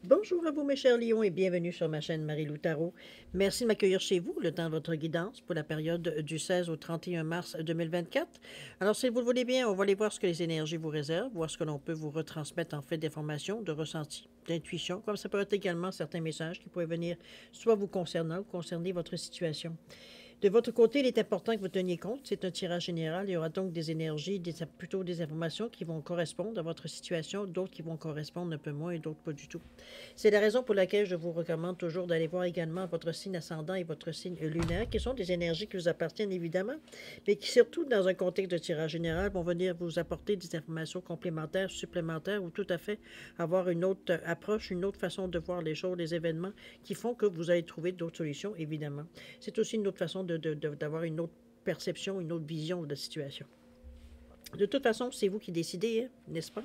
Bonjour à vous, mes chers lions, et bienvenue sur ma chaîne Marie-Lou Tarot. Merci de m'accueillir chez vous, le temps de votre guidance pour la période du 16 au 31 mars 2024. Alors, si vous le voulez bien, on va aller voir ce que les énergies vous réservent, voir ce que l'on peut vous retransmettre en fait d'informations, de ressentis, d'intuition, comme ça peut être également certains messages qui pourraient venir soit vous concernant ou concerner votre situation. De votre côté, il est important que vous teniez compte. C'est un tirage général. Il y aura donc des énergies, plutôt des informations qui vont correspondre à votre situation, d'autres qui vont correspondre un peu moins et d'autres pas du tout. C'est la raison pour laquelle je vous recommande toujours d'aller voir également votre signe ascendant et votre signe lunaire, qui sont des énergies qui vous appartiennent évidemment, mais qui surtout dans un contexte de tirage général vont venir vous apporter des informations complémentaires, supplémentaires ou tout à fait avoir une autre approche, une autre façon de voir les choses, les événements qui font que vous allez trouver d'autres solutions, évidemment. C'est aussi une autre façon d'avoir une autre perception, une autre vision de la situation. De toute façon, c'est vous qui décidez, hein, n'est-ce pas?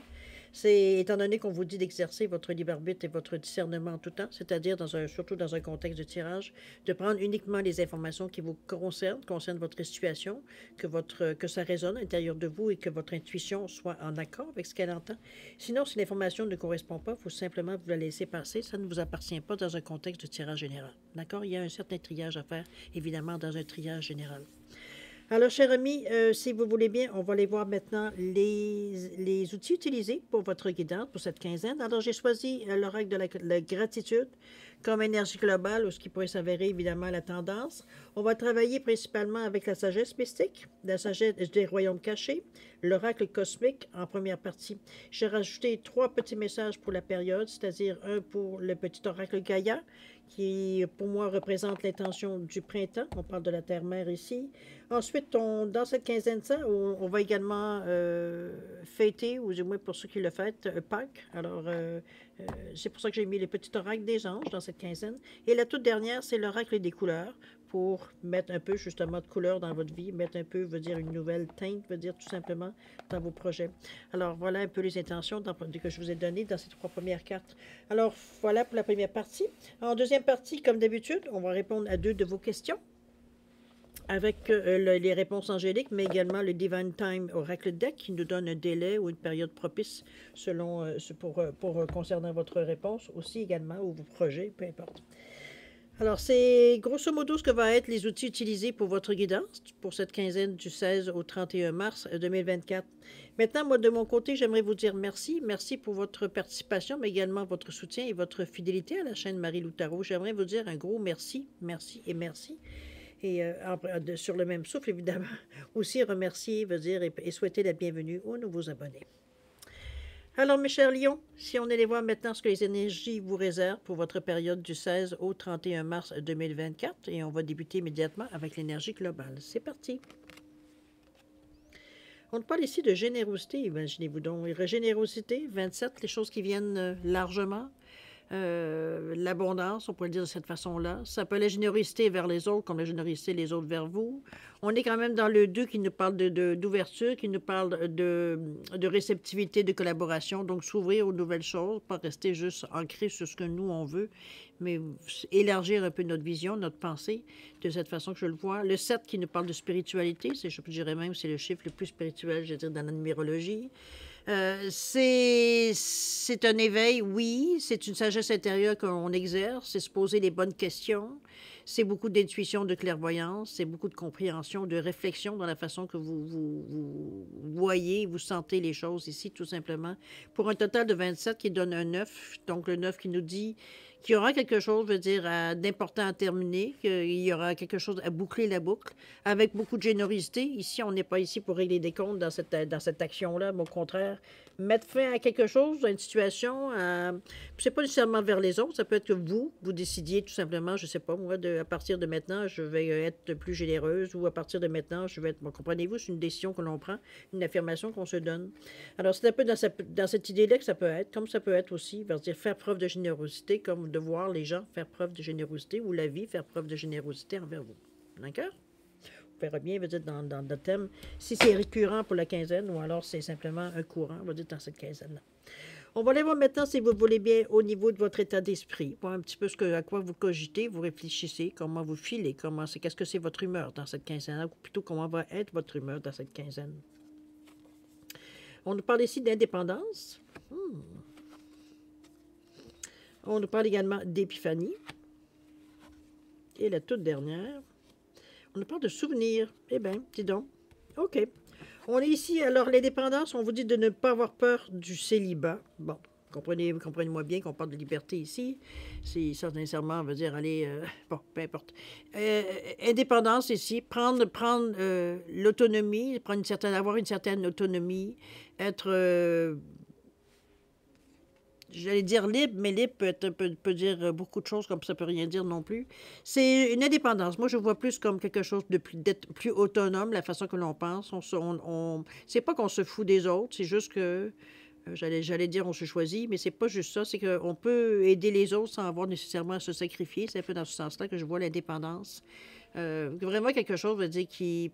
C'est étant donné qu'on vous dit d'exercer votre libre arbitre et votre discernement en tout temps, c'est-à-dire surtout dans un contexte de tirage, de prendre uniquement les informations qui vous concernent votre situation, que ça résonne à l'intérieur de vous et que votre intuition soit en accord avec ce qu'elle entend. Sinon, si l'information ne correspond pas, il faut simplement vous la laisser passer. Ça ne vous appartient pas dans un contexte de tirage général. D'accord? Il y a un certain triage à faire, évidemment, dans un triage général. Alors, chers amis, si vous voulez bien, on va aller voir maintenant les outils utilisés pour votre guidance pour cette quinzaine. Alors, j'ai choisi l'oracle de la gratitude comme énergie globale, ou ce qui pourrait s'avérer évidemment la tendance. On va travailler principalement avec la sagesse mystique, la sagesse des royaumes cachés, l'oracle cosmique en première partie. J'ai rajouté 3 petits messages pour la période, c'est-à-dire un pour le petit oracle Gaïa, qui pour moi représente l'intention du printemps. On parle de la terre-mère ici. Ensuite, dans cette quinzaine-là, on va également fêter, ou du moins pour ceux qui le fêtent, Pâques. Alors, c'est pour ça que j'ai mis les petits oracles des anges dans cette quinzaine. Et la toute dernière, c'est l'oracle des couleurs, pour mettre un peu justement de couleur dans votre vie, mettre un peu, veut dire une nouvelle teinte, veut dire tout simplement dans vos projets. Alors, voilà un peu les intentions que je vous ai données dans ces 3 premières cartes. Alors, voilà pour la première partie. En deuxième partie, comme d'habitude, on va répondre à 2 de vos questions avec les réponses angéliques, mais également le Divine Time Oracle Deck qui nous donne un délai ou une période propice selon concernant votre réponse aussi également, ou vos projets, peu importe. Alors, c'est grosso modo ce que vont être les outils utilisés pour votre guidance pour cette quinzaine du 16 au 31 mars 2024. Maintenant, moi, de mon côté, j'aimerais vous dire merci. Merci pour votre participation, mais également votre soutien et votre fidélité à la chaîne Marie-Lou Tarot. J'aimerais vous dire un gros merci, merci et merci. Et sur le même souffle, évidemment, aussi remercier, veut dire, et souhaiter la bienvenue aux nouveaux abonnés. Alors, mes chers lions, si on allait voir maintenant ce que les énergies vous réservent pour votre période du 16 au 31 mars 2024, et on va débuter immédiatement avec l'énergie globale. C'est parti. On parle ici de générosité, imaginez-vous donc. Générosité, 27, les choses qui viennent largement. L'abondance, on pourrait le dire de cette façon-là. Ça peut être la générosité vers les autres, comme la générosité les autres vers vous. On est quand même dans le 2 qui nous parle d'ouverture, qui nous parle de réceptivité, de collaboration, donc s'ouvrir aux nouvelles choses, pas rester juste ancré sur ce que nous, on veut, mais élargir un peu notre vision, notre pensée, de cette façon que je le vois. Le 7 qui nous parle de spiritualité, je dirais même c'est le chiffre le plus spirituel, je veux dire, dans la numérologie. C'est un éveil, oui. C'est une sagesse intérieure qu'on exerce. C'est se poser les bonnes questions. C'est beaucoup d'intuition, de clairvoyance. C'est beaucoup de compréhension, de réflexion dans la façon que vous voyez, vous sentez les choses ici, tout simplement. Pour un total de 27 qui donne un 9. Donc, le 9 qui nous dit qu'il y aura quelque chose, je veux dire, d'important à terminer, qu'il y aura quelque chose à boucler la boucle, avec beaucoup de générosité. Ici, on n'est pas ici pour régler des comptes dans cette action-là, mais au contraire, mettre fin à quelque chose, à une situation, c'est pas nécessairement vers les autres, ça peut être que vous décidiez tout simplement, je sais pas, moi, à partir de maintenant, je vais être plus généreuse, ou à partir de maintenant, je vais être, bon, comprenez-vous, c'est une décision que l'on prend, une affirmation qu'on se donne. Alors, c'est un peu dans cette idée-là que ça peut être, comme ça peut être aussi, vers dire faire preuve de générosité, comme de voir les gens faire preuve de générosité, ou la vie faire preuve de générosité envers vous. D'accord? On verra bien, veut dire, dans le thème, si c'est récurrent pour la quinzaine, ou alors c'est simplement un courant, on va dire, dans cette quinzaine-là. On va aller voir maintenant, si vous voulez bien, au niveau de votre état d'esprit, voir un petit peu à quoi vous cogitez, vous réfléchissez, comment vous filez, qu'est-ce que c'est votre humeur dans cette quinzaine, ou plutôt comment va être votre humeur dans cette quinzaine. On nous parle ici d'indépendance. On nous parle également d'épiphanie. Et la toute dernière, on nous parle de souvenirs. Eh bien, dis donc. OK. On est ici, alors l'indépendance, on vous dit de ne pas avoir peur du célibat. Bon, comprenez-moi bien qu'on parle de liberté ici. C'est ça, nécessairement, veut dire aller... bon, peu importe. Indépendance ici, prendre l'autonomie, avoir une certaine autonomie, être... j'allais dire libre, mais libre peut dire beaucoup de choses, comme ça peut rien dire non plus. C'est une indépendance. Moi, je vois plus comme quelque chose d'être plus autonome, la façon que l'on pense. C'est pas qu'on se fout des autres, c'est juste que, j'allais dire on se choisit, mais c'est pas juste ça. C'est qu'on peut aider les autres sans avoir nécessairement à se sacrifier. C'est un peu dans ce sens-là que je vois l'indépendance. Vraiment quelque chose, veut dire, qui...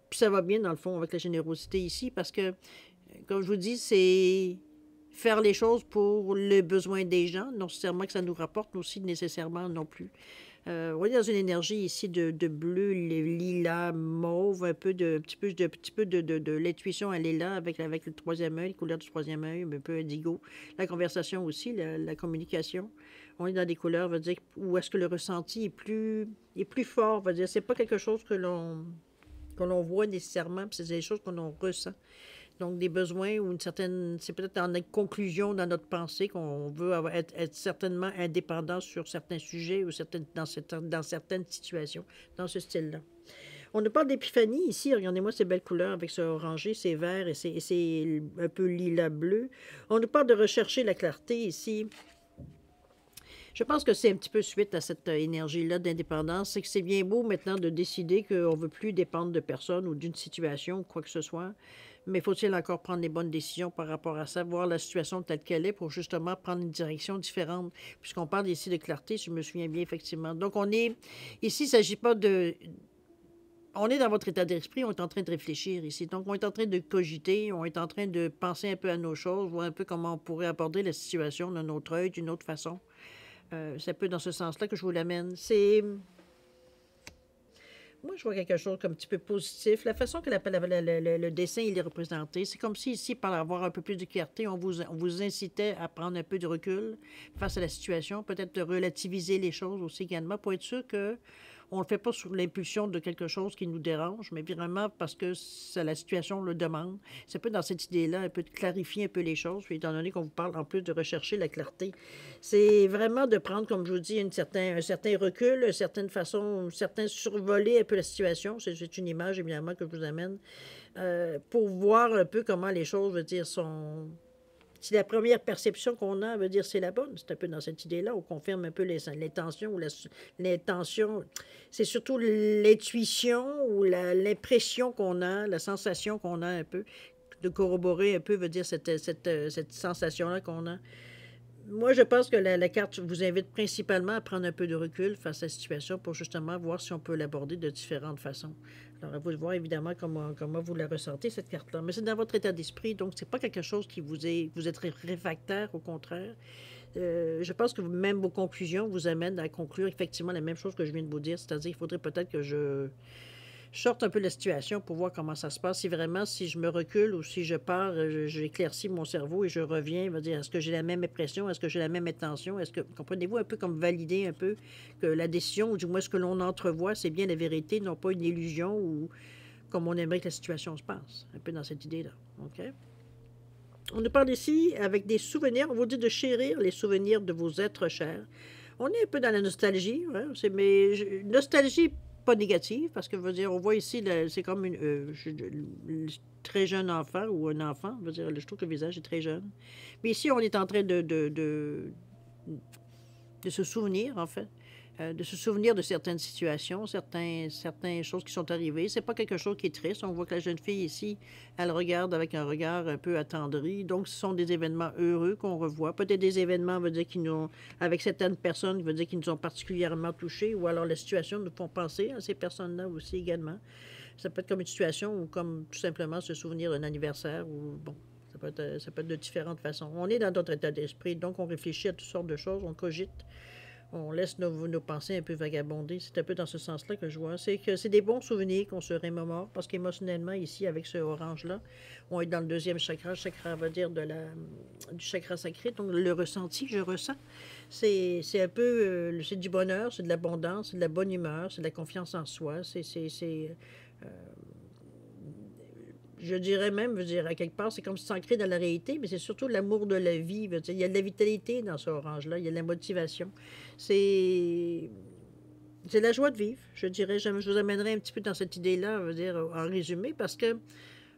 Puis ça va bien, dans le fond, avec la générosité ici, parce que, comme je vous dis, c'est faire les choses pour le besoin des gens, non nécessairement que ça nous rapporte, mais aussi nécessairement non plus. On est dans une énergie ici de bleu, lilas, mauve, un petit peu de l'intuition, elle est là avec le troisième œil, les couleurs du troisième œil, un peu indigo. La conversation aussi, la communication. On est dans des couleurs, veut dire, où est-ce que le ressenti est plus fort, veut dire, c'est pas quelque chose que l'on voit nécessairement, puis c'est des choses que l'on ressent. Donc, des besoins ou une certaine... C'est peut-être dans notre conclusion, dans notre pensée, qu'on veut être certainement indépendant sur certains sujets ou dans certaines situations, dans ce style-là. On nous parle d'épiphanie ici. Regardez-moi ces belles couleurs avec ce orangé, ces verts et c'est un peu lilas-bleu. On nous parle de rechercher la clarté ici. Je pense que c'est un petit peu suite à cette énergie-là d'indépendance. C'est que c'est bien beau maintenant de décider qu'on ne veut plus dépendre de personne ou d'une situation ou quoi que ce soit. Mais faut-il encore prendre les bonnes décisions par rapport à ça, voir la situation telle qu'elle est pour justement prendre une direction différente? Puisqu'on parle ici de clarté, si je me souviens bien, effectivement. Donc, ici, il ne s'agit pas de... On est dans votre état d'esprit, on est en train de réfléchir ici. Donc, on est en train de cogiter, on est en train de penser un peu à nos choses, voir un peu comment on pourrait aborder la situation d'un autre œil, d'une autre façon. C'est un peu dans ce sens-là que je vous l'amène. Moi, je vois quelque chose comme un petit peu positif. La façon que le dessin il est représenté, c'est comme si ici, par avoir un peu plus de clarté, on vous incitait à prendre un peu de recul face à la situation, peut-être de relativiser les choses aussi également, pour être sûr que on ne le fait pas sous l'impulsion de quelque chose qui nous dérange, mais vraiment parce que la situation le demande. C'est un peu dans cette idée-là, un peu de clarifier un peu les choses, puis étant donné qu'on vous parle en plus de rechercher la clarté. C'est vraiment de prendre, comme je vous dis, un certain recul, une certaine façon, un certain survoler un peu la situation. C'est une image, évidemment, que je vous amène, pour voir un peu comment les choses, je veux dire, sont... Si la première perception qu'on a veut dire c'est la bonne, c'est un peu dans cette idée-là, on confirme un peu l'intention ou l'intention. C'est surtout l'intuition ou l'impression qu'on a, la sensation qu'on a un peu, de corroborer un peu, veut dire cette sensation-là qu'on a. Moi, je pense que la carte vous invite principalement à prendre un peu de recul face à la situation pour justement voir si on peut l'aborder de différentes façons. Alors, à vous de voir évidemment comment vous la ressentez, cette carte-là. Mais c'est dans votre état d'esprit, donc c'est pas quelque chose qui vous êtes réfractaire, au contraire. Je pense que même vos conclusions vous amènent à conclure effectivement la même chose que je viens de vous dire, c'est-à-dire qu'il faudrait peut-être que je sorte un peu de la situation pour voir comment ça se passe. Si je me recule ou si je pars, j'éclaircis mon cerveau et je reviens, va dire, est-ce que j'ai la même impression, est-ce que j'ai la même intention, comprenez-vous, un peu comme valider un peu que la décision, ou du moins ce que l'on entrevoit, c'est bien la vérité, non pas une illusion ou comme on aimerait que la situation se passe, un peu dans cette idée-là, OK? On nous parle ici avec des souvenirs, on vous dit de chérir les souvenirs de vos êtres chers. On est un peu dans la nostalgie, hein? Mais nostalgie pas négative, parce que veut dire, on voit ici, c'est comme très jeune enfant ou un enfant, veut dire, je trouve que le visage est très jeune. Mais ici, on est en train de se souvenir, en fait, de se souvenir de certaines situations, certaines choses qui sont arrivées. C'est pas quelque chose qui est triste. On voit que la jeune fille ici, elle regarde avec un regard un peu attendri. Donc, ce sont des événements heureux qu'on revoit. Peut-être des événements, veut dire, avec certaines personnes, veut dire, qui nous ont particulièrement touchés, ou alors la situation nous font penser à ces personnes-là aussi également. Ça peut être comme une situation ou comme tout simplement se souvenir d'un anniversaire ou bon. Ça peut être de différentes façons. On est dans notre état d'esprit, donc on réfléchit à toutes sortes de choses, on cogite. on laisse nos pensées un peu vagabonder. C'est un peu dans ce sens-là que je vois. C'est que c'est des bons souvenirs qu'on se remémore, parce qu'émotionnellement, ici, avec ce orange-là, on est dans le deuxième chakra. Le chakra, va dire, du chakra sacré. Donc, le ressenti que je ressens, c'est un peu... c'est du bonheur, c'est de l'abondance, c'est de la bonne humeur, c'est de la confiance en soi. Je dirais même, je veux dire, à quelque part, c'est comme si c'est ancré dans la réalité, mais c'est surtout l'amour de la vie. Dire, il y a de la vitalité dans ce orange-là, il y a de la motivation. C'est c'est la joie de vivre, je dirais. Je vous amènerai un petit peu dans cette idée-là, je veux dire, en résumé, parce que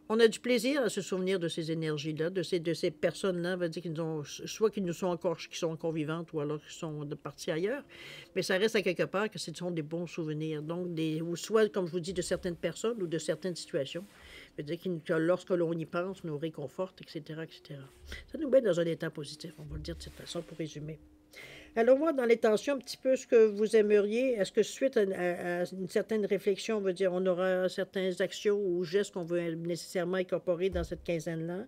on a du plaisir à se souvenir de ces énergies-là, de ces personnes-là, veut dire qu'ils ont, soit qu'ils nous sont encore, qui sont encore vivantes, ou alors qu'ils sont partis ailleurs. Mais ça reste à quelque part que ce sont des bons souvenirs. Donc, ou soit, comme je vous dis, de certaines personnes ou de certaines situations. Veut dire que lorsque l'on y pense, nous réconforte, etc., etc. Ça nous met dans un état positif, on va le dire de cette façon pour résumer. Alors, voir dans l'intention un petit peu ce que vous aimeriez. Est-ce que suite à une certaine réflexion, on veut dire, on aura certaines actions ou gestes qu'on veut nécessairement incorporer dans cette quinzaine-là?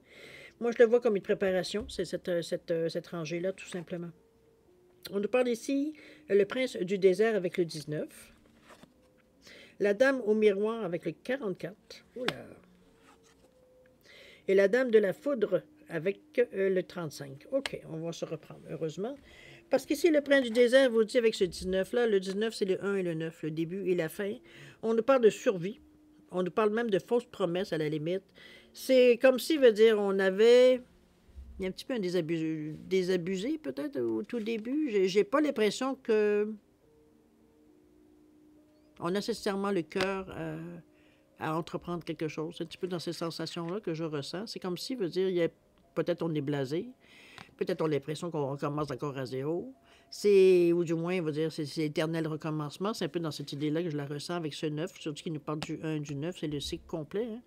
Moi, je le vois comme une préparation, c'est cette rangée-là, tout simplement. On nous parle ici, le prince du désert avec le 19, la dame au miroir avec le 44, oula, et la dame de la foudre avec le 35. OK, on va se reprendre, heureusement. Parce qu'ici, le prince du désert vous dit avec ce 19-là, le 19, c'est le 1 et le 9, le début et la fin. On nous parle de survie. On nous parle même de fausses promesses, à la limite. C'est comme si, veut dire, on avait... Il y a un petit peu un désabusé, peut-être, au tout début. J'ai pas l'impression que... On a nécessairement le cœur à entreprendre quelque chose. C'est un petit peu dans ces sensations-là que je ressens. C'est comme si, veut dire, il y a... peut-être on est blasé. Peut-être on a l'impression qu'on recommence encore à zéro. Ou du moins, on va dire, c'est l'éternel recommencement. C'est un peu dans cette idée-là que je la ressens avec ce 9, surtout qui nous parle du 1 et du 9, c'est le cycle complet. Hein.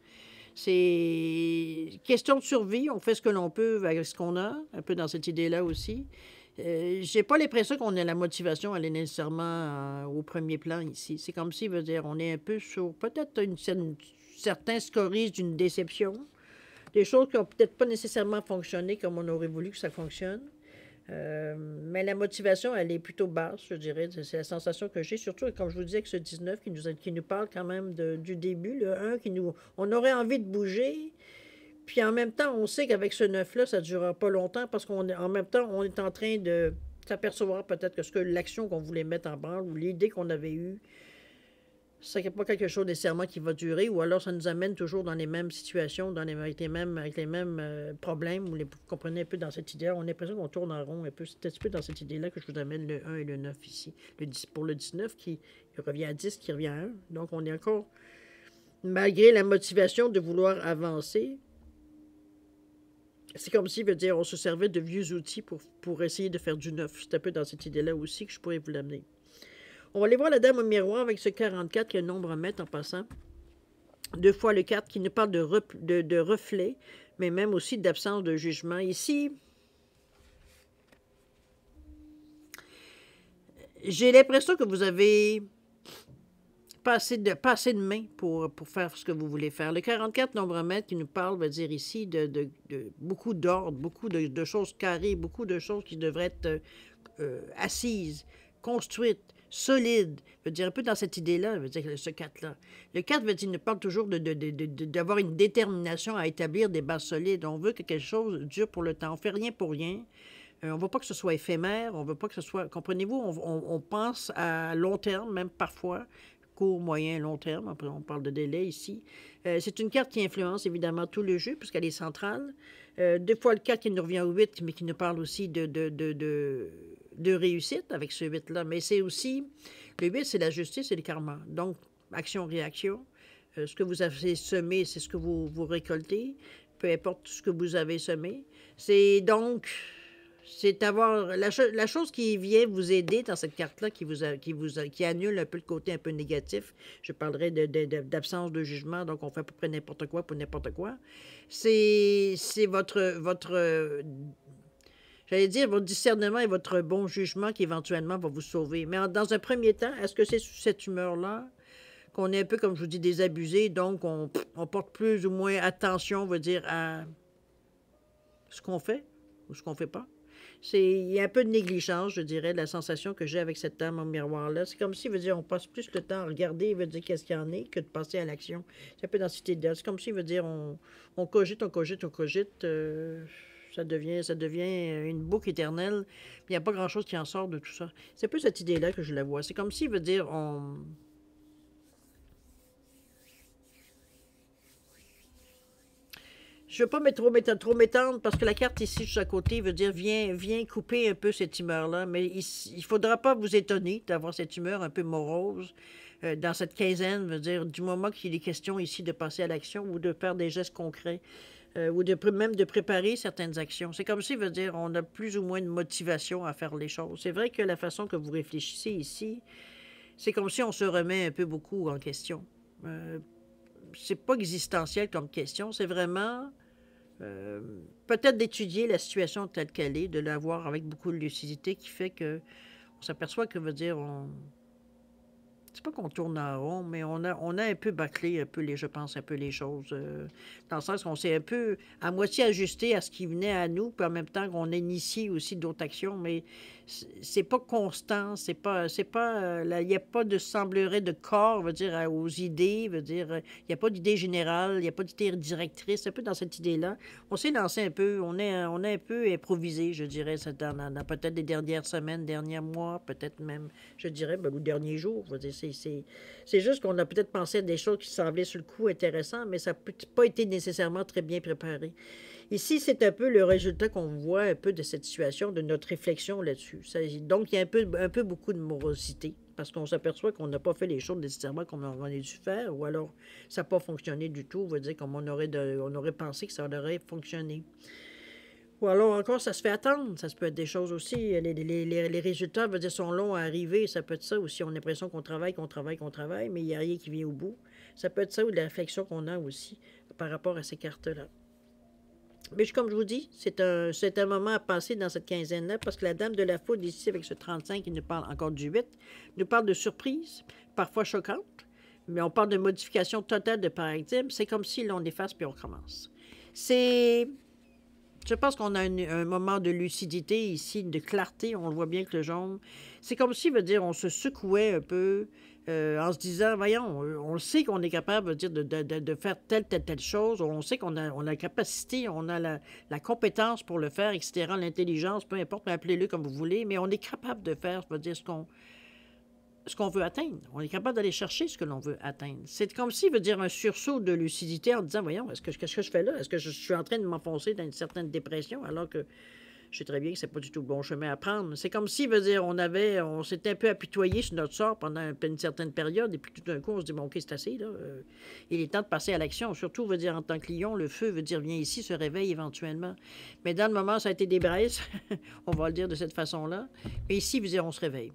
C'est question de survie, on fait ce que l'on peut avec ce qu'on a, un peu dans cette idée-là aussi. J'ai pas l'impression qu'on a la motivation à aller nécessairement au premier plan ici. C'est comme si, veut dire, on est un peu sur peut-être certains scories d'une déception. Des choses qui n'ont peut-être pas nécessairement fonctionné comme on aurait voulu que ça fonctionne. Mais la motivation, elle est plutôt basse, je dirais. C'est la sensation que j'ai, surtout, comme je vous disais, avec ce 19 qui nous parle quand même du début, le 1, on aurait envie de bouger. Puis en même temps, on sait qu'avec ce 9-là, ça ne durera pas longtemps parce qu'en même temps, on est en train de s'apercevoir peut-être que l'action qu'on voulait mettre en branle ou l'idée qu'on avait eue, c'est pas quelque chose nécessairement qui va durer, ou alors ça nous amène toujours dans les mêmes situations, avec les mêmes problèmes. Vous comprenez un peu dans cette idée-là. On a l'impression qu'on tourne en rond un peu. C'est un petit peu dans cette idée-là que je vous amène le 1 et le 9 ici. Pour le 19 qui revient à 10, qui revient à 1. Donc on est encore, malgré la motivation de vouloir avancer, c'est comme si, veut dire, on se servait de vieux outils pour essayer de faire du neuf. C'est un peu dans cette idée-là aussi que je pourrais vous l'amener. On va aller voir la dame au miroir avec ce 44 qui est un nombre à mettre en passant. 2 fois le 4 qui nous parle de reflet, mais même aussi d'absence de jugement. Ici, j'ai l'impression que vous avez pas assez de mains pour faire ce que vous voulez faire. Le 44 nombre à mettre qui nous parle, va dire ici, de beaucoup d'ordre, beaucoup de choses carrées, beaucoup de choses qui devraient être assises, construites, solide, veut dire un peu dans cette idée-là, veut dire ce 4-là. Le 4 veut dire, il nous parle toujours d'avoir une détermination à établir des bases solides. On veut que quelque chose dure pour le temps. On ne fait rien pour rien. On ne veut pas que ce soit éphémère. On ne veut pas que ce soit... Comprenez-vous, on pense à long terme, même parfois, court, moyen, long terme. Après, on parle de délai ici. C'est une carte qui influence évidemment tout le jeu, puisqu'elle est centrale. 2 fois le 4 qui nous revient au 8, mais qui nous parle aussi de réussite avec ce 8-là. Mais c'est aussi, le 8, c'est la justice et le karma. Donc, action-réaction. Ce que vous avez semé, c'est ce que vous récoltez. Peu importe ce que vous avez semé. C'est donc, c'est avoir la chose qui vient vous aider dans cette carte-là, qui annule un peu le côté un peu négatif. Je parlerai d'absence de jugement, donc on fait à peu près n'importe quoi pour n'importe quoi. C'est votre j'allais dire, votre discernement et votre bon jugement qui éventuellement va vous sauver. Mais dans un premier temps, est-ce que c'est sous cette humeur-là qu'on est un peu, comme je vous dis, désabusé, donc on porte plus ou moins attention, on va dire, à ce qu'on fait ou ce qu'on fait pas? Il y a un peu de négligence, je dirais, de la sensation que j'ai avec cette dame au miroir-là. C'est comme si, veut dire, on passe plus le temps à regarder, veut dire, qu'est-ce qu'il y en est, que de passer à l'action. C'est un peu dans cette idée-là. C'est comme si, veut dire, on cogite, on cogite, on cogite. Ça devient une boucle éternelle. Il n'y a pas grand-chose qui en sort de tout ça. C'est un peu cette idée-là que je la vois. C'est comme si, veut dire, on... Je veux pas trop m'étendre parce que la carte ici, juste à côté, veut dire viens couper un peu cette humeur-là. Mais il faudra pas vous étonner d'avoir cette humeur un peu morose dans cette quinzaine, veut dire du moment qu'il est question ici de passer à l'action ou de faire des gestes concrets ou même de préparer certaines actions. C'est comme si, veut dire, on a plus ou moins de motivation à faire les choses. C'est vrai que la façon que vous réfléchissez ici, c'est comme si on se remet un peu beaucoup en question. Euh, c'est pas existentiel comme question, c'est vraiment euh, peut-être d'étudier la situation telle qu'elle est, de la voir avec beaucoup de lucidité qui fait que on s'aperçoit que veut dire c'est pas qu'on tourne en rond, mais on a un peu bâclé je pense, un peu les choses. Dans le sens qu'on s'est un peu à moitié ajusté à ce qui venait à nous, puis en même temps qu'on a initié aussi d'autres actions, mais c'est pas constant, il n'y a pas de semblerait de corps, veut dire, aux idées, veut dire, il n'y a pas d'idée générale, il n'y a pas d'idée directrice, un peu dans cette idée-là. On s'est lancé un peu, on a un peu improvisé, je dirais, dans peut-être les dernières semaines, derniers mois, peut-être même, je dirais, ben, le dernier jour. Je veux dire, c'est juste qu'on a peut-être pensé à des choses qui semblaient sur le coup intéressantes, mais ça n'a pas été nécessairement très bien préparé. Ici, c'est un peu le résultat qu'on voit un peu de cette situation, de notre réflexion là-dessus. Donc, il y a un peu beaucoup de morosité, parce qu'on s'aperçoit qu'on n'a pas fait les choses nécessairement comme on aurait dû faire, ou alors ça n'a pas fonctionné du tout, on va dire comme on aurait pensé que ça aurait fonctionné. Ou alors encore, ça se fait attendre. Ça peut être des choses aussi. Les résultats, veut dire, sont longs à arriver. Ça peut être ça aussi. On a l'impression qu'on travaille, qu'on travaille, qu'on travaille, mais il n'y a rien qui vient au bout. Ça peut être ça ou de la réflexion qu'on a aussi par rapport à ces cartes-là. Mais comme je vous dis, c'est un moment à passer dans cette quinzaine-là parce que la Dame de la Foudre, ici, avec ce 35 qui nous parle encore du 8, nous parle de surprise, parfois choquante, mais on parle de modification totale de paradigme. C'est comme si l'on efface puis on recommence. C'est Je pense qu'on a un moment de lucidité ici, de clarté. On le voit bien que le jaune. C'est comme si, veut dire, on se secouait un peu en se disant, voyons, on le sait qu'on est capable, veut dire, de faire telle chose. On sait on a la capacité, on a la compétence pour le faire, etc., l'intelligence, peu importe, appelez-le comme vous voulez, mais on est capable de faire, veut dire, ce qu'on veut atteindre. On est capable d'aller chercher ce que l'on veut atteindre. C'est comme s'il veut dire un sursaut de lucidité en disant, voyons, qu'est-ce que je fais là? Est-ce que je suis en train de m'enfoncer dans une certaine dépression alors que je sais très bien que c'est pas du tout le bon chemin à prendre. C'est comme si, veut dire, on s'était un peu apitoyé sur notre sort pendant une certaine période, et puis tout d'un coup, on se dit, bon, OK, c'est assez, là. Il est temps de passer à l'action. Surtout, veut dire, en tant que lion, le feu veut dire, viens ici, se réveille éventuellement. Mais dans le moment, ça a été des braises, on va le dire de cette façon-là. Mais ici, veut dire, on se réveille.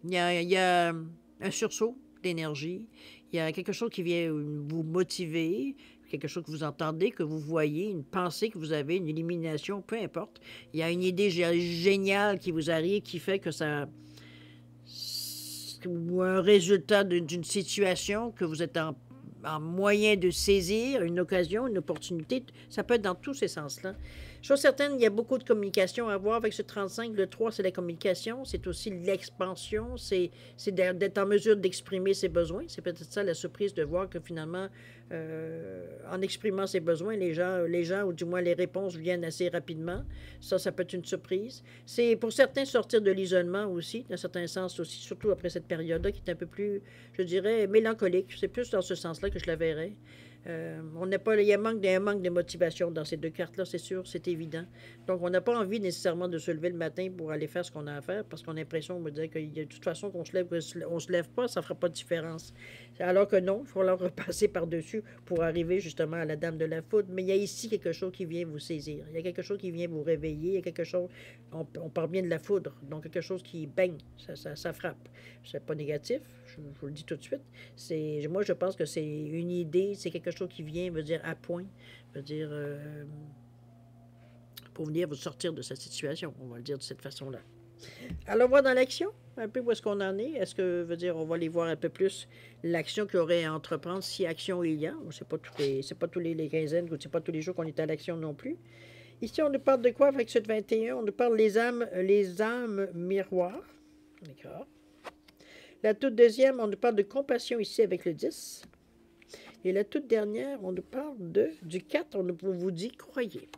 Il y a un sursaut d'énergie. Il y a quelque chose qui vient vous motiver, quelque chose que vous entendez, que vous voyez, une pensée que vous avez, une illumination, peu importe. Il y a une idée géniale qui vous arrive qui fait que ça... ou un résultat d'une situation que vous êtes en moyen de saisir, une occasion, une opportunité. Ça peut être dans tous ces sens-là. Chose certaine, il y a beaucoup de communication à avoir avec ce 35. Le 3, c'est la communication. C'est aussi l'expansion. C'est d'être en mesure d'exprimer ses besoins. C'est peut-être ça la surprise de voir que finalement, en exprimant ses besoins, les gens, ou du moins les réponses viennent assez rapidement. Ça peut être une surprise. C'est pour certains sortir de l'isolement aussi, d'un certain sens aussi, surtout après cette période-là qui est un peu plus, je dirais, mélancolique. C'est plus dans ce sens-là que je la verrais. On n'a pas, il y a un manque de motivation dans ces deux cartes-là, c'est sûr, c'est évident. Donc, on n'a pas envie nécessairement de se lever le matin pour aller faire ce qu'on a à faire parce qu'on a l'impression, on me dit que de toute façon, qu'on se lève pas, ça ne fera pas de différence. Alors que non, il faut leur repasser par-dessus pour arriver justement à la Dame de la Foudre. Mais il y a ici quelque chose qui vient vous saisir. Il y a quelque chose qui vient vous réveiller. Il y a quelque chose, on parle bien de la foudre, donc quelque chose qui baigne, ça frappe. C'est pas négatif, je vous le dis tout de suite. Moi, je pense que c'est une idée, c'est quelque chose qui vient, veut dire à point, veut dire pour venir vous sortir de cette situation, on va le dire de cette façon-là. Alors, voir dans l'action, un peu où est-ce qu'on en est. Est-ce que, veut dire, on va aller voir un peu plus l'action qu'il y aurait à entreprendre, si action il y a. C'est pas tous les quinzaines, c'est pas tous les jours qu'on est à l'action non plus. Ici, on nous parle de quoi avec ce 21? On nous parle les âmes miroirs. D'accord. La toute deuxième, on nous parle de compassion ici avec le 10. Et la toute dernière, on nous parle du 4, on vous dit croyez.